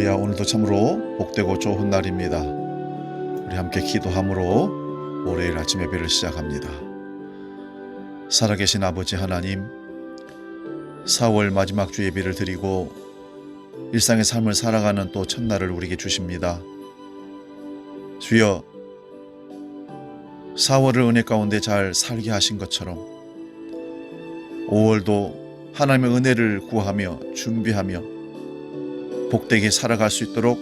할렐루야. 오늘도 참으로 복되고 좋은 날입니다. 우리 함께 기도함으로 월요일 아침 예배를 시작합니다. 살아계신 아버지 하나님, 4월 마지막 주 예배를 드리고 일상의 삶을 살아가는 또 첫날을 우리에게 주십니다. 주여, 4월을 은혜 가운데 잘 살게 하신 것처럼 5월도 하나님의 은혜를 구하며 준비하며 복되게 살아갈 수 있도록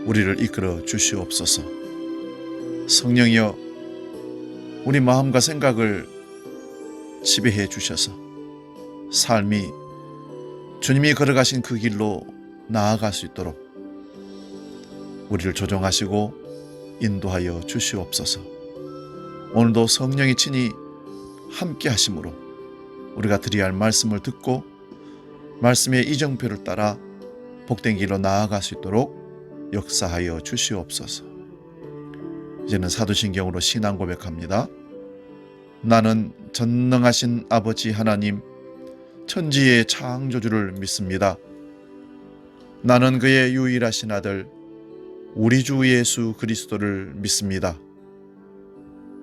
우리를 이끌어 주시옵소서. 성령이여, 우리 마음과 생각을 지배해 주셔서 삶이 주님이 걸어가신 그 길로 나아갈 수 있도록 우리를 조정하시고 인도하여 주시옵소서. 오늘도 성령이 친히 함께 하심으로 우리가 드려야 할 말씀을 듣고 말씀의 이정표를 따라 복된 길로 나아갈 수 있도록 역사하여 주시옵소서. 이제는 사도신경으로 신앙 고백합니다. 나는 전능하신 아버지 하나님, 천지의 창조주를 믿습니다. 나는 그의 유일하신 아들 우리 주 예수 그리스도를 믿습니다.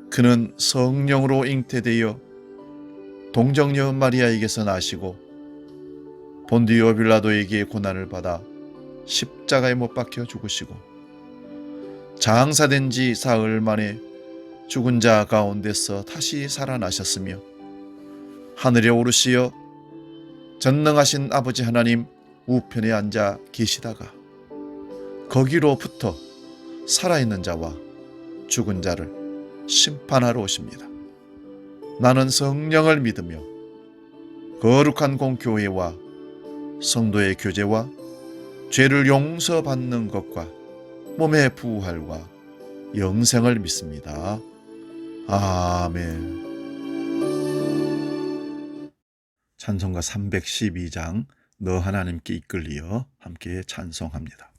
그는 성령으로 잉태되어 동정녀 마리아에게서 나시고 본디오 빌라도에게 고난을 받아 십자가에 못 박혀 죽으시고 장사된 지 사흘 만에 죽은 자 가운데서 다시 살아나셨으며 하늘에 오르시어 전능하신 아버지 하나님 우편에 앉아 계시다가 거기로부터 살아있는 자와 죽은 자를 심판하러 오십니다. 나는 성령을 믿으며 거룩한 공교회와 성도의 교제와 죄를 용서받는 것과 몸의 부활과 영생을 믿습니다. 아멘. 찬송가 312장 너 하나님께 이끌리어 함께 찬송합니다.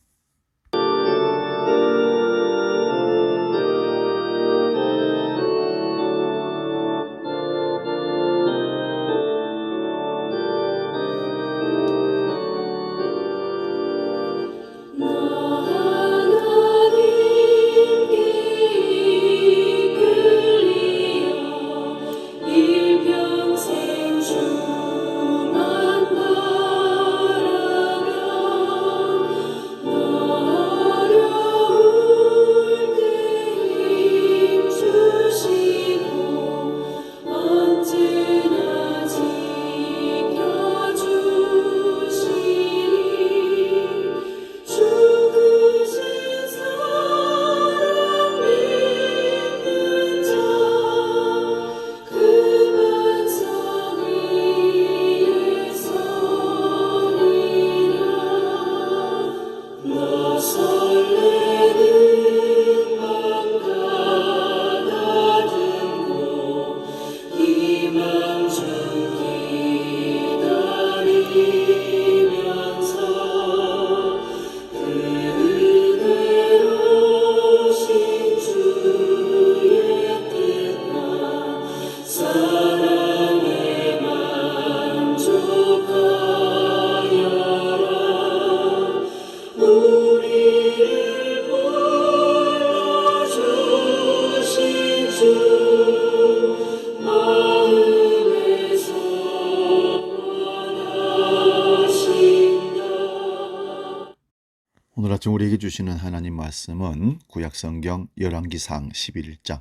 오늘 아침 우리에게 주시는 하나님 말씀은 구약성경 열왕기상 11장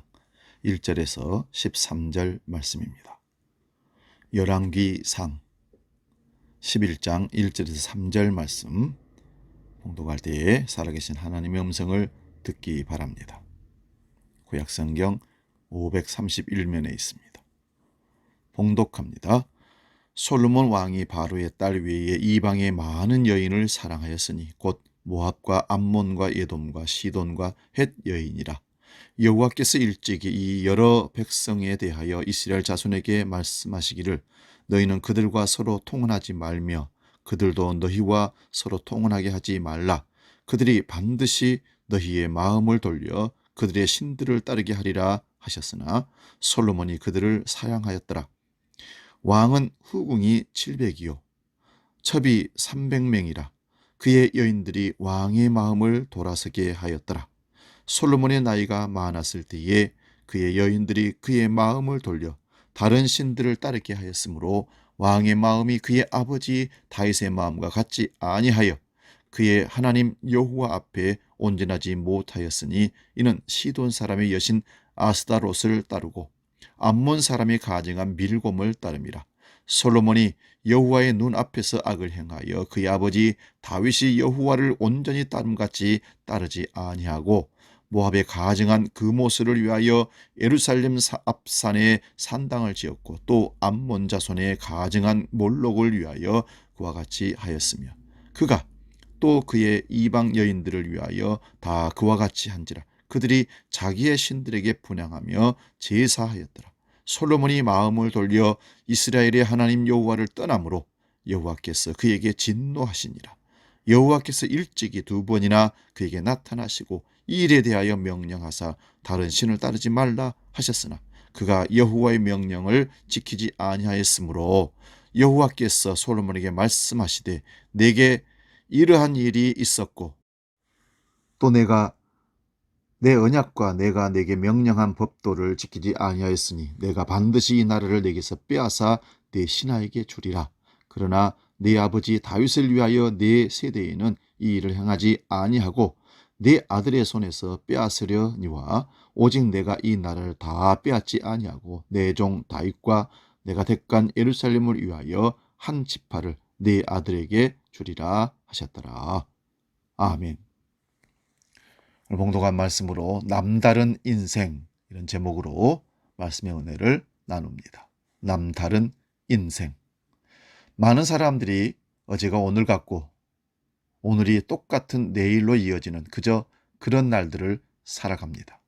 1절에서 13절 말씀입니다. 열왕기상 11장 1절에서 3절 말씀 봉독할 때에 살아계신 하나님의 음성을 듣기 바랍니다. 구약성경 531면에 있습니다. 봉독합니다. 솔로몬 왕이 바로의 딸 외에 이방의 많은 여인을 사랑하였으니 곧 모압과 암몬과 에돔과 시돈과 헷 여인이라. 여호와께서 일찍이 이 여러 백성에 대하여 이스라엘 자손에게 말씀하시기를 너희는 그들과 서로 통혼하지 말며 그들도 너희와 서로 통혼하게 하지 말라. 그들이 반드시 너희의 마음을 돌려 그들의 신들을 따르게 하리라 하셨으나 솔로몬이 그들을 사양하였더라. 왕은 후궁이 700이요 첩이 300명이라. 그의 여인들이 왕의 마음을 돌아서게 하였더라. 솔로몬의 나이가 많았을 때에 그의 여인들이 그의 마음을 돌려 다른 신들을 따르게 하였으므로 왕의 마음이 그의 아버지 다윗의 마음과 같지 아니하여 그의 하나님 여호와 앞에 온전하지 못하였으니 이는 시돈 사람의 여신 아스다롯을 따르고 암몬 사람이 가증한 밀곰을 따름이라. 솔로몬이 여호와의 눈 앞에서 악을 행하여 그의 아버지 다윗이 여호와를 온전히 따름같이 따르지 아니하고 모압에 가증한 그모스를 위하여 예루살렘 앞산에 산당을 지었고 또 암몬 자손에 가증한 몰록을 위하여 그와 같이 하였으며 그가 또 그의 이방 여인들을 위하여 다 그와 같이 한지라. 그들이 자기의 신들에게 분향하며 제사하였더라. 솔로몬이 마음을 돌려 이스라엘의 하나님 여호와를 떠남으로 여호와께서 그에게 진노하시니라. 여호와께서 일찍이 2번이나 그에게 나타나시고 이 일에 대하여 명령하사 다른 신을 따르지 말라 하셨으나 그가 여호와의 명령을 지키지 아니하였으므로 여호와께서 솔로몬에게 말씀하시되 내게 이러한 일이 있었고 또 내가 내 언약과 내가 내게 명령한 법도를 지키지 아니하였으니 내가 반드시 이 나라를 내게서 빼앗아 내 신하에게 주리라. 그러나 내 아버지 다윗을 위하여 내 세대에는 이 일을 행하지 아니하고 내 아들의 손에서 빼앗으려니와 오직 내가 이 나라를 다 빼앗지 아니하고 내 종 다윗과 내가 택한 예루살렘을 위하여 한 지파를 내 아들에게 주리라 하셨더라. 아멘. 오늘 봉독한 말씀으로 남다른 인생, 이런 제목으로 말씀의 은혜를 나눕니다. 남다른 인생. 많은 사람들이 어제가 오늘 같고 오늘이 똑같은 내일로 이어지는 그저 그런 날들을 살아갑니다.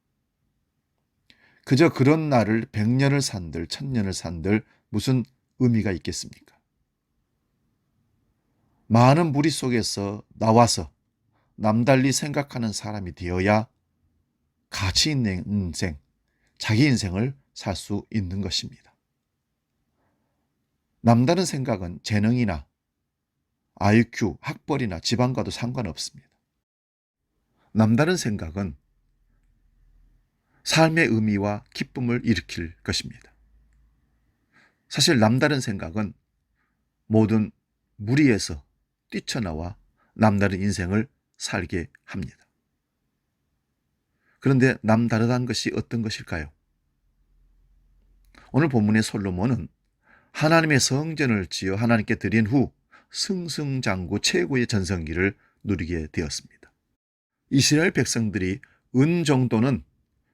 그저 그런 날을 100년을 산들 1000년을 산들 무슨 의미가 있겠습니까? 많은 무리 속에서 나와서 남달리 생각하는 사람이 되어야 가치 있는 인생, 자기 인생을 살 수 있는 것입니다. 남다른 생각은 재능이나 IQ, 학벌이나 집안과도 상관없습니다. 남다른 생각은 삶의 의미와 기쁨을 일으킬 것입니다. 사실 남다른 생각은 모든 무리에서 뛰쳐나와 남다른 인생을 살게 합니다. 그런데 남다르다는 것이 어떤 것일까요? 오늘 본문의 솔로몬은 하나님의 성전을 지어 하나님께 드린 후 승승장구 최고의 전성기를 누리게 되었습니다. 이스라엘 백성들이 은 정도는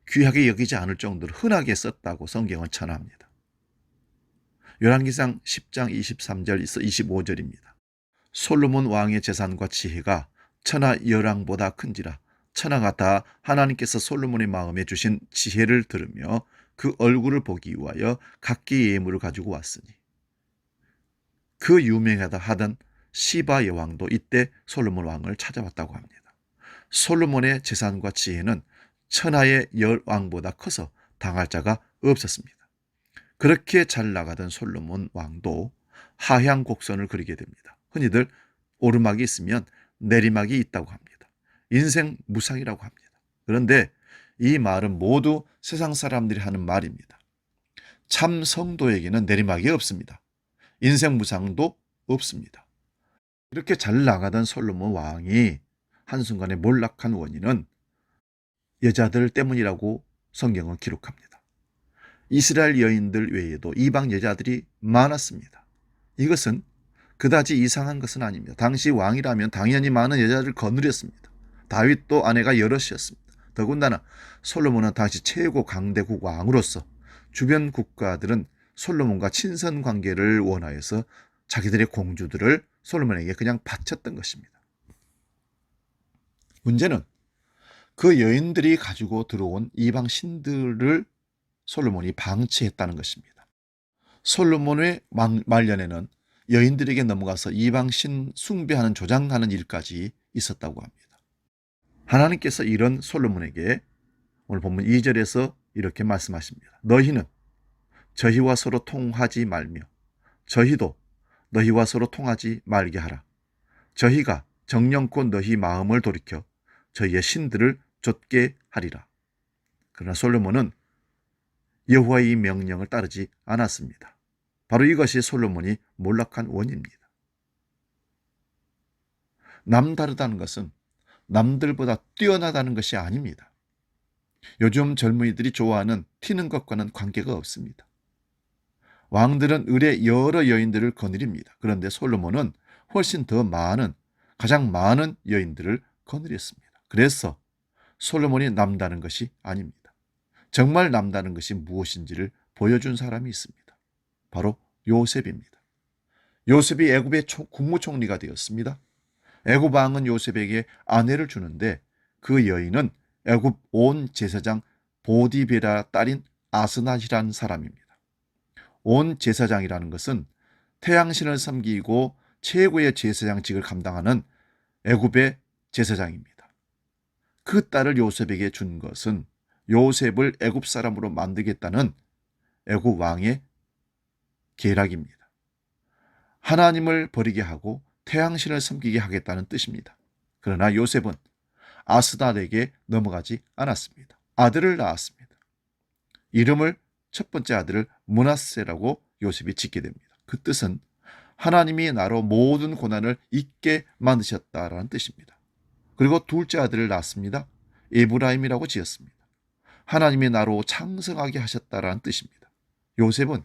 귀하게 여기지 않을 정도로 흔하게 썼다고 성경은 전합니다. 열왕기상 10장 23절에서 25절입니다. 솔로몬 왕의 재산과 지혜가 천하 열왕보다 큰지라 천하가 다 하나님께서 솔로몬의 마음에 주신 지혜를 들으며 그 얼굴을 보기 위하여 각기 예물을 가지고 왔으니 그 유명하다 하던 시바 여왕도 이때 솔로몬 왕을 찾아왔다고 합니다. 솔로몬의 재산과 지혜는 천하의 열왕보다 커서 당할 자가 없었습니다. 그렇게 잘 나가던 솔로몬 왕도 하향 곡선을 그리게 됩니다. 흔히들 오르막이 있으면 내리막이 있다고 합니다. 인생 무상이라고 합니다. 그런데 이 말은 모두 세상 사람들이 하는 말입니다. 참 성도에게는 내리막이 없습니다. 인생 무상도 없습니다. 이렇게 잘 나가던 솔로몬 왕이 한순간에 몰락한 원인은 여자들 때문이라고 성경은 기록합니다. 이스라엘 여인들 외에도 이방 여자들이 많았습니다. 이것은 그다지 이상한 것은 아닙니다. 당시 왕이라면 당연히 많은 여자를 거느렸습니다. 다윗도 아내가 여럿이었습니다. 더군다나 솔로몬은 당시 최고 강대국 왕으로서 주변 국가들은 솔로몬과 친선 관계를 원하여서 자기들의 공주들을 솔로몬에게 그냥 바쳤던 것입니다. 문제는 그 여인들이 가지고 들어온 이방 신들을 솔로몬이 방치했다는 것입니다. 솔로몬의 말년에는 여인들에게 넘어가서 이방 신 숭배하는 조장하는 일까지 있었다고 합니다. 하나님께서 이런 솔로몬에게 오늘 본문 2절에서 이렇게 말씀하십니다. 너희는 저희와 서로 통하지 말며 저희도 너희와 서로 통하지 말게 하라. 저희가 정령코 너희 마음을 돌이켜 저희의 신들을 좇게 하리라. 그러나 솔로몬은 여호와의 명령을 따르지 않았습니다. 바로 이것이 솔로몬이 몰락한 원인입니다. 남다르다는 것은 남들보다 뛰어나다는 것이 아닙니다. 요즘 젊은이들이 좋아하는 튀는 것과는 관계가 없습니다. 왕들은 을의 여러 여인들을 거느립니다. 그런데 솔로몬은 훨씬 더 많은, 가장 많은 여인들을 거느렸습니다. 그래서 솔로몬이 남다른 것이 아닙니다. 정말 남다른 것이 무엇인지를 보여준 사람이 있습니다. 바로 요셉입니다. 요셉이 애굽의 국무총리가 되었습니다. 애굽 왕은 요셉에게 아내를 주는데 그 여인은 애굽 온 제사장 보디베라 딸인 아스낫이라는 사람입니다. 온 제사장이라는 것은 태양신을 섬기고 최고의 제사장직을 감당하는 애굽의 제사장입니다. 그 딸을 요셉에게 준 것은 요셉을 애굽 사람으로 만들겠다는 애굽 왕의 계략입니다. 하나님을 버리게 하고 태양신을 섬기게 하겠다는 뜻입니다. 그러나 요셉은 아스낫에게 넘어가지 않았습니다. 아들을 낳았습니다. 이름을 첫 번째 아들을 므낫세라고 요셉이 짓게 됩니다. 그 뜻은 하나님이 나로 모든 고난을 잊게 만드셨다라는 뜻입니다. 그리고 둘째 아들을 낳았습니다. 에브라임이라고 지었습니다. 하나님이 나로 창성하게 하셨다라는 뜻입니다. 요셉은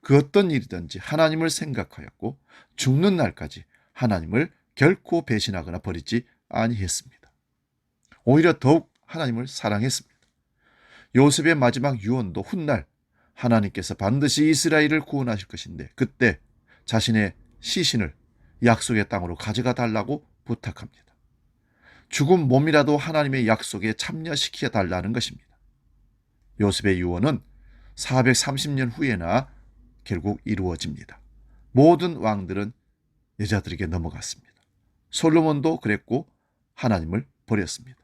그 어떤 일이든지 하나님을 생각하였고 죽는 날까지 하나님을 결코 배신하거나 버리지 아니했습니다. 오히려 더욱 하나님을 사랑했습니다. 요셉의 마지막 유언도 훗날 하나님께서 반드시 이스라엘을 구원하실 것인데 그때 자신의 시신을 약속의 땅으로 가져가 달라고 부탁합니다. 죽은 몸이라도 하나님의 약속에 참여시켜 달라는 것입니다. 요셉의 유언은 430년 후에나 결국 이루어집니다. 모든 왕들은 여자들에게 넘어갔습니다. 솔로몬도 그랬고 하나님을 버렸습니다.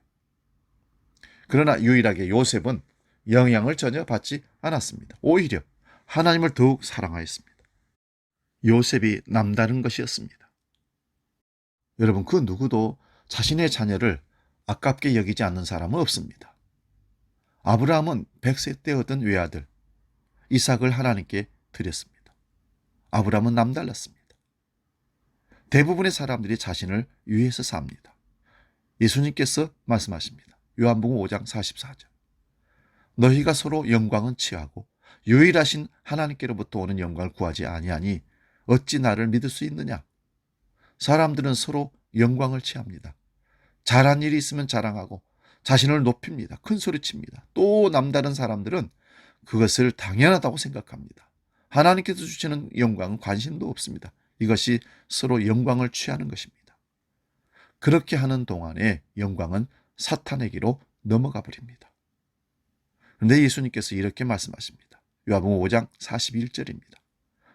그러나 유일하게 요셉은 영향을 전혀 받지 않았습니다. 오히려 하나님을 더욱 사랑하였습니다. 요셉이 남다른 것이었습니다. 여러분, 그 누구도 자신의 자녀를 아깝게 여기지 않는 사람은 없습니다. 아브라함은 100세 때 얻은 외아들 이삭을 하나님께 드렸습니다. 아브라함은 남달랐습니다. 대부분의 사람들이 자신을 위해서 삽니다. 예수님께서 말씀하십니다. 요한복음 5장 44절. 너희가 서로 영광은 취하고 유일하신 하나님께로부터 오는 영광을 구하지 아니하니 어찌 나를 믿을 수 있느냐? 사람들은 서로 영광을 취합니다. 잘한 일이 있으면 자랑하고 자신을 높입니다. 큰 소리칩니다. 또 남다른 사람들은 그것을 당연하다고 생각합니다. 하나님께서 주시는 영광은 관심도 없습니다. 이것이 서로 영광을 취하는 것입니다. 그렇게 하는 동안에 영광은 사탄에게로 넘어가 버립니다. 그런데 예수님께서 이렇게 말씀하십니다. 요한복음 5장 41절입니다.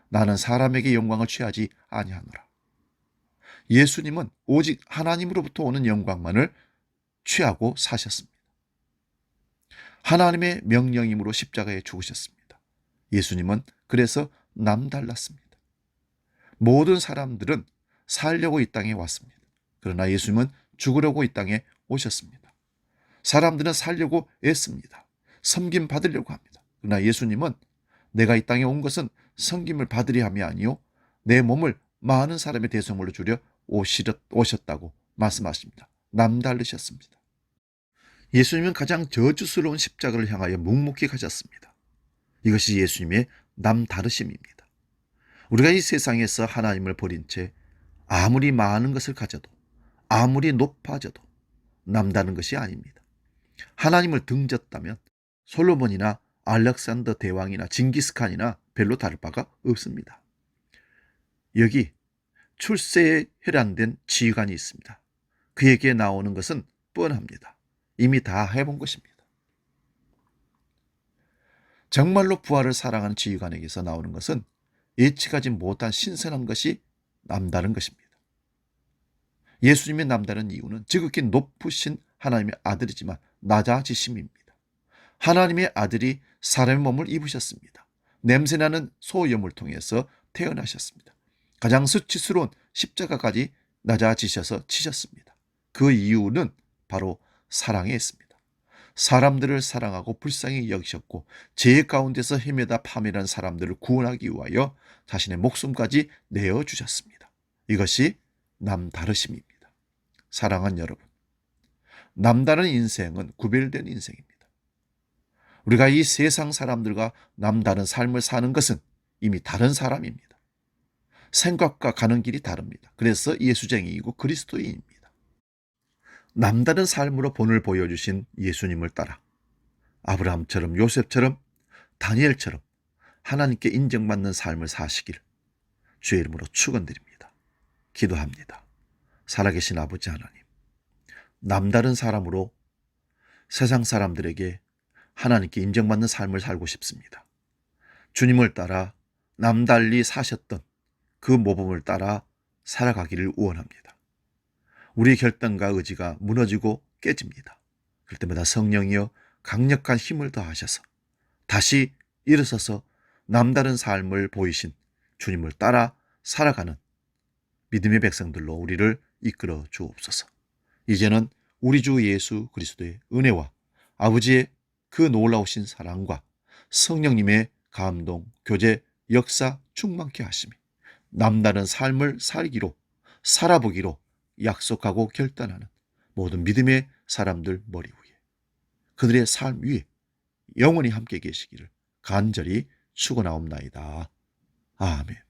나는 사람에게 영광을 취하지 아니하노라. 예수님은 오직 하나님으로부터 오는 영광만을 취하고 사셨습니다. 하나님의 명령이므로 십자가에 죽으셨습니다. 예수님은 그래서 남달랐습니다. 모든 사람들은 살려고 이 땅에 왔습니다. 그러나 예수님은 죽으려고 이 땅에 오셨습니다. 사람들은 살려고 애씁니다. 섬김 받으려고 합니다. 그러나 예수님은 내가 이 땅에 온 것은 섬김을 받으려 함이 아니요 내 몸을 많은 사람의 대성물로 주려 오셨다고 말씀하십니다. 남다르셨습니다. 예수님은 가장 저주스러운 십자가를 향하여 묵묵히 가셨습니다. 이것이 예수님의 남다르심입니다. 우리가 이 세상에서 하나님을 버린 채 아무리 많은 것을 가져도 아무리 높아져도 남다른 것이 아닙니다. 하나님을 등졌다면 솔로몬이나 알렉산더 대왕이나 징기스칸이나 별로 다를 바가 없습니다. 여기 출세에 혈안된 지휘관이 있습니다. 그에게 나오는 것은 뻔합니다. 이미 다 해본 것입니다. 정말로 부활을 사랑하는 지휘관에게서 나오는 것은 예측하지 못한 신선한 것이 남다른 것입니다. 예수님의 남다른 이유는 지극히 높으신 하나님의 아들이지만 낮아지심입니다. 하나님의 아들이 사람의 몸을 입으셨습니다. 냄새나는 소염을 통해서 태어나셨습니다. 가장 수치스러운 십자가까지 낮아지셔서 치셨습니다. 그 이유는 바로 사랑에 있습니다. 사람들을 사랑하고 불쌍히 여기셨고 죄 가운데서 헤매다 파멸한 사람들을 구원하기 위하여 자신의 목숨까지 내어주셨습니다. 이것이 남다르심입니다. 사랑하는 여러분, 남다른 인생은 구별된 인생입니다. 우리가 이 세상 사람들과 남다른 삶을 사는 것은 이미 다른 사람입니다. 생각과 가는 길이 다릅니다. 그래서 예수쟁이이고 그리스도인입니다. 남다른 삶으로 본을 보여주신 예수님을 따라 아브라함처럼, 요셉처럼, 다니엘처럼 하나님께 인정받는 삶을 사시길 주의 이름으로 축원드립니다. 기도합니다. 살아계신 아버지 하나님, 남다른 사람으로 세상 사람들에게 하나님께 인정받는 삶을 살고 싶습니다. 주님을 따라 남달리 사셨던 그 모범을 따라 살아가기를 원합니다. 우리의 결단과 의지가 무너지고 깨집니다. 그럴 때마다 성령이여 강력한 힘을 더하셔서 다시 일어서서 남다른 삶을 보이신 주님을 따라 살아가는 믿음의 백성들로 우리를 이끌어 주옵소서. 이제는 우리 주 예수 그리스도의 은혜와 아버지의 그 놀라우신 사랑과 성령님의 감동, 교제, 역사 충만케 하시며 남다른 삶을 살아보기로 약속하고 결단하는 모든 믿음의 사람들 머리 위에, 그들의 삶 위에 영원히 함께 계시기를 간절히 축원하옵나이다. 아멘.